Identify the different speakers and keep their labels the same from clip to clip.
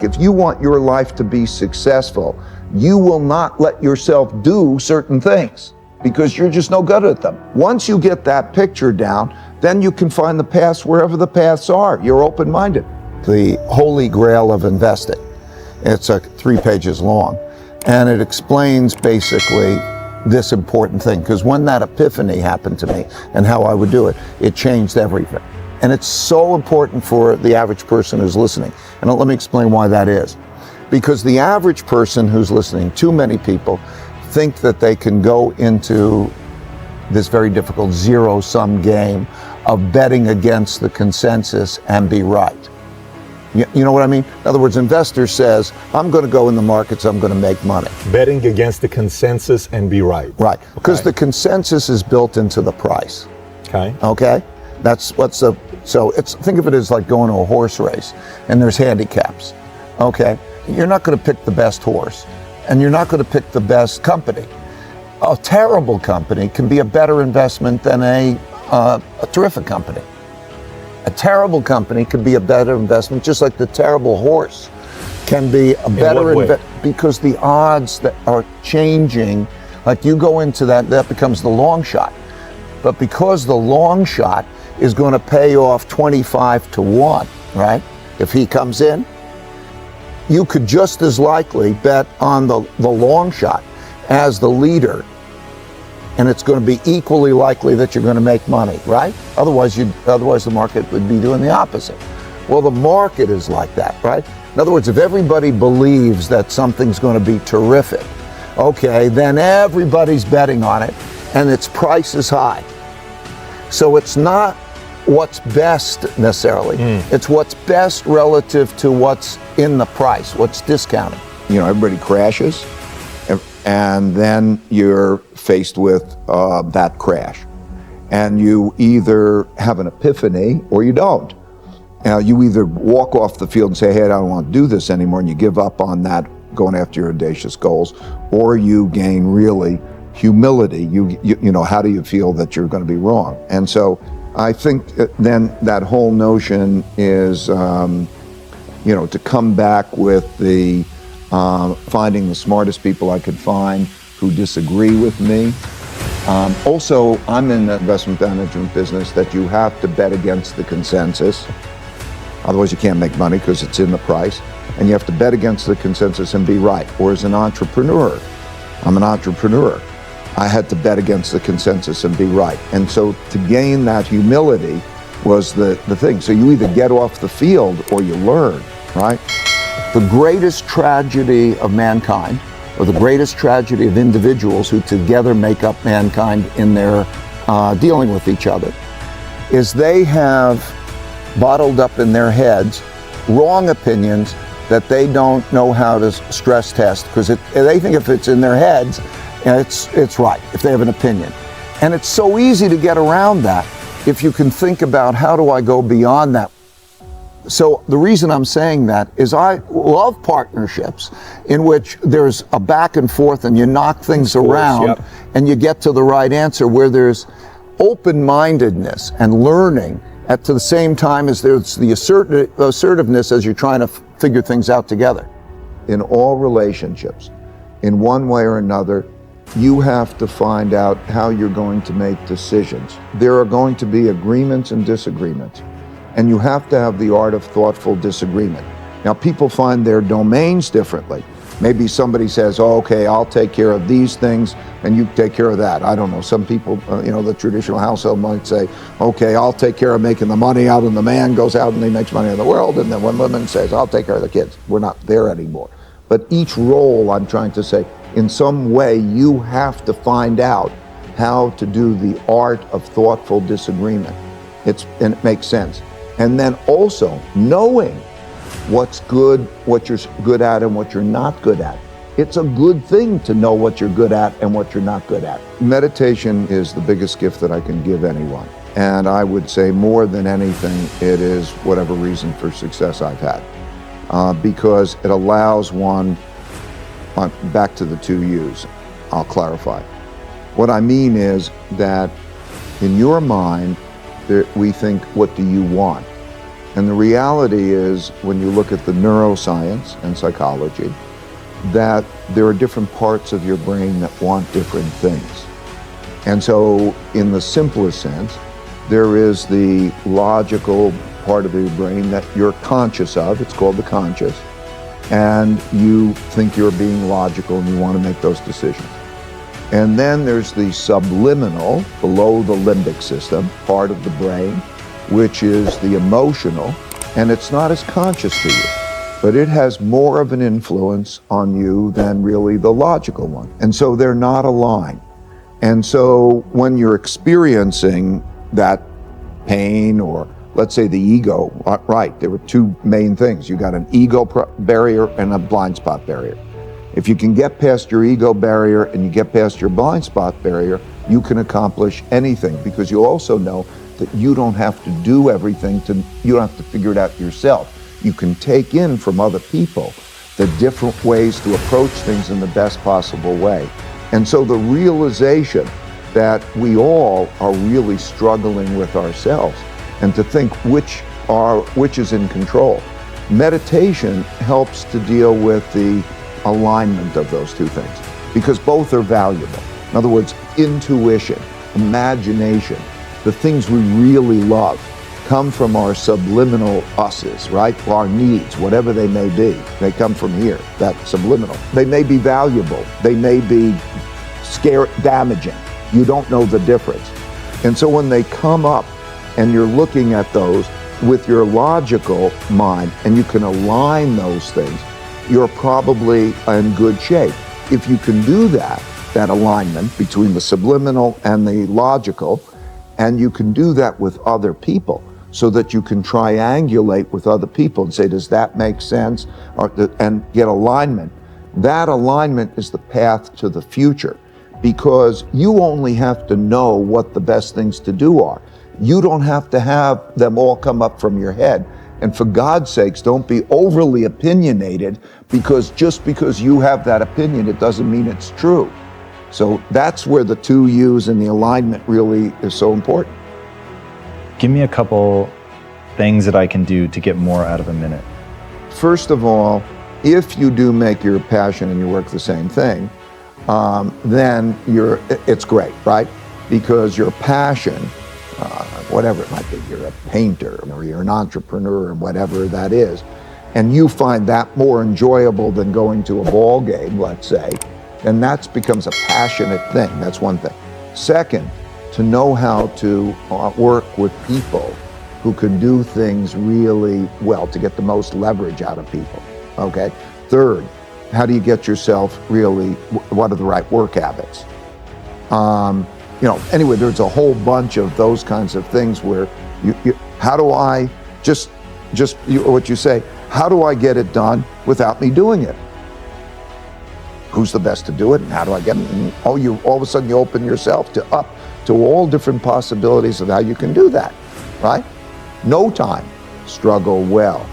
Speaker 1: If you want your life to be successful, you will not let yourself do certain things because you're just no good at them. Once you get that picture down, then you can find the paths wherever the paths are. You're open-minded. The holy grail of investing. It's 3 pages long, and it explains basically this important thing, because when that epiphany happened to me and how I would do it, it changed everything. And it's so important for the average person who's listening. And let me explain why that is. Because the average person who's listening, too many people, think that they can go into this very difficult zero-sum game of betting against the consensus and be right. You know what I mean? In other words, investor says, I'm going to go in the markets, I'm going to make money.
Speaker 2: Betting against the consensus and be right.
Speaker 1: Right, because the consensus is built into the price. Okay? That's what's the, so think of it as like going to a horse race, and there's handicaps. Okay? You're not going to pick the best horse, and you're not going to pick the best company. A terrible company can be a better investment than a terrific company. A terrible company could be a better investment, just like the terrible horse can be a better investment, because the odds that are changing, like you go into that becomes the long shot. But because the long shot is going to pay off 25-1, right? If he comes in, you could just as likely bet on the long shot as the leader, and it's going to be equally likely that you're going to make money, right? Otherwise the market would be doing the opposite. Well, the market is like that, right? In other words, if everybody believes that something's going to be terrific, okay, then everybody's betting on it, and its price is high. So it's not what's best necessarily. It's what's best relative to what's in the price, what's discounted. You know, everybody crashes, and then you're faced with that crash. And you either have an epiphany or you don't. You either walk off the field and say, hey, I don't want to do this anymore, and you give up on that, going after your audacious goals, or you gain really humility. You know, how do you feel that you're going to be wrong? And so I think then that whole notion is, you know, to come back with the finding the smartest people I could find who disagree with me. Also, I'm in the investment management business that you have to bet against the consensus. Otherwise you can't make money because it's in the price. And you have to bet against the consensus and be right. Or as an entrepreneur, I'm an entrepreneur. I had to bet against the consensus and be right. And so to gain that humility was the thing. So you either get off the field or you learn, right? The greatest tragedy of mankind, or the greatest tragedy of individuals who together make up mankind in their dealing with each other, is they have bottled up in their heads wrong opinions that they don't know how to stress test, because they think if it's in their heads, it's right, if they have an opinion. And it's so easy to get around that if you can think about, how do I go beyond that? So the reason I'm saying that is I love partnerships in which there's a back and forth and you knock things around and you get to the right answer, where there's open-mindedness and learning at the same time as there's the assertiveness as you're trying to figure things out together. In all relationships, in one way or another, you have to find out how you're going to make decisions. There are going to be agreements and disagreements. And you have to have the art of thoughtful disagreement. Now, people find their domains differently. Maybe somebody says, oh, okay, I'll take care of these things and you take care of that. I don't know. Some people, you know, the traditional household might say, okay, I'll take care of making the money out, and the man goes out and he makes money in the world. And then one woman says, I'll take care of the kids. We're not there anymore. But each role, I'm trying to say, in some way, you have to find out how to do the art of thoughtful disagreement. And it makes sense. And then also knowing what's good, what you're good at, and what you're not good at. It's a good thing to know what you're good at and what you're not good at. Meditation is the biggest gift that I can give anyone. And I would say more than anything, it is whatever reason for success I've had. Because it allows one, back to the 2 U's, I'll clarify. What I mean is that in your mind, we think, what do you want? And the reality is, when you look at the neuroscience and psychology, that there are different parts of your brain that want different things. And so, in the simplest sense, there is the logical part of your brain that you're conscious of. It's called the conscious. And you think you're being logical and you want to make those decisions. And then there's the subliminal, below the limbic system, part of the brain, which is the emotional, and it's not as conscious to you, but it has more of an influence on you than really the logical one. And so they're not aligned. And so when you're experiencing that pain, or let's say the ego, right, there were two main things. You got an ego barrier and a blind spot barrier. If you can get past your ego barrier and you get past your blind spot barrier, you can accomplish anything, because you also know that you don't have to do everything, you don't have to figure it out yourself. You can take in from other people the different ways to approach things in the best possible way. And so the realization that we all are really struggling with ourselves, and to think which is in control. Meditation helps to deal with the alignment of those two things, because both are valuable. In other words, intuition, imagination, the things we really love come from our subliminal us's, right? Our needs, whatever they may be, they come from here, that subliminal. They may be valuable, they may be damaging. You don't know the difference. And so when they come up and you're looking at those with your logical mind and you can align those things, you're probably in good shape. If you can do that alignment between the subliminal and the logical, and you can do that with other people, so that you can triangulate with other people and say, does that make sense? And get alignment. That alignment is the path to the future, because you only have to know what the best things to do are. You don't have to have them all come up from your head. And for God's sakes, don't be overly opinionated, because just because you have that opinion, it doesn't mean it's true. So that's where the two U's and the alignment really is so important.
Speaker 3: Give me a couple things that I can do to get more out of a minute.
Speaker 1: First of all, if you do make your passion and your work the same thing, then it's great, right? Because your passion, whatever it might be, you're a painter or you're an entrepreneur or whatever that is, and you find that more enjoyable than going to a ball game, let's say, then that becomes a passionate thing. That's one thing. Second, to know how to work with people who can do things really well, to get the most leverage out of people, okay? Third, how do you get yourself really, what are the right work habits? Anyway, there's a whole bunch of those kinds of things where how do I, what you say, how do I get it done without me doing it? Who's the best to do it, and how do I get it? And all of a sudden you open yourself to all different possibilities of how you can do that, right? No time, struggle well,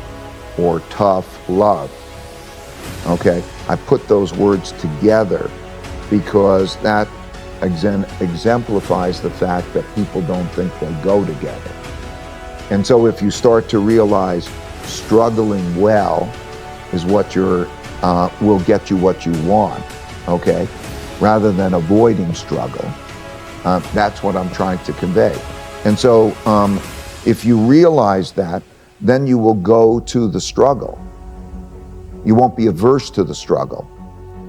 Speaker 1: or tough love. Okay, I put those words together because that exemplifies the fact that people don't think they go together. And so if you start to realize struggling well is what will get you what you want, okay, rather than avoiding struggle, that's what I'm trying to convey. And so if you realize that, then you will go to the struggle. You won't be averse to the struggle.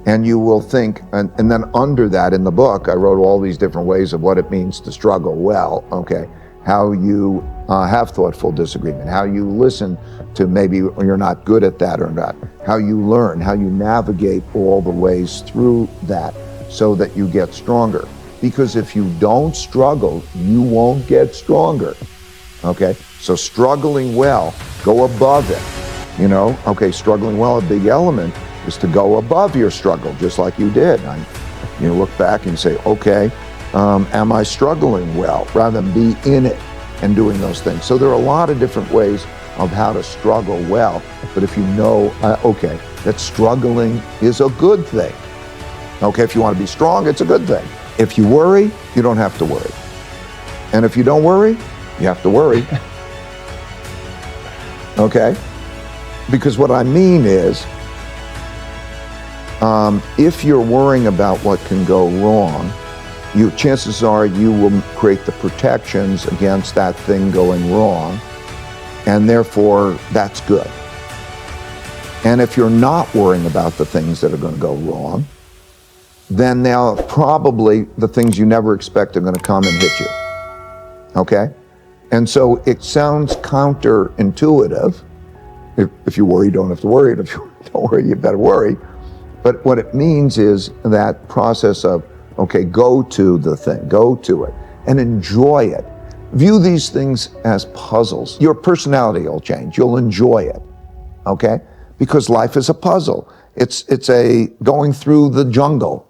Speaker 1: And you will think, and then under that in the book, I wrote all these different ways of what it means to struggle well, okay? How you have thoughtful disagreement, how you listen to maybe you're not good at that or not, how you learn, how you navigate all the ways through that so that you get stronger. Because if you don't struggle, you won't get stronger, okay? So struggling well, go above it, okay, struggling well, a big element is to go above your struggle, just like you did. You look back and say, okay, am I struggling well, rather than be in it and doing those things. So there are a lot of different ways of how to struggle well, but if you know, okay, that struggling is a good thing. Okay, if you want to be strong, it's a good thing. If you worry, you don't have to worry. And if you don't worry, you have to worry. okay? Because what I mean is, if you're worrying about what can go wrong, chances are you will create the protections against that thing going wrong, and therefore that's good. And if you're not worrying about the things that are going to go wrong, then now probably the things you never expect are going to come and hit you, okay? And so it sounds counterintuitive. If you worry, you don't have to worry. And if you don't worry, you better worry. But what it means is that process of, okay, go to the thing, go to it, and enjoy it. View these things as puzzles. Your personality will change. You'll enjoy it, okay? Because life is a puzzle. It's a going through the jungle.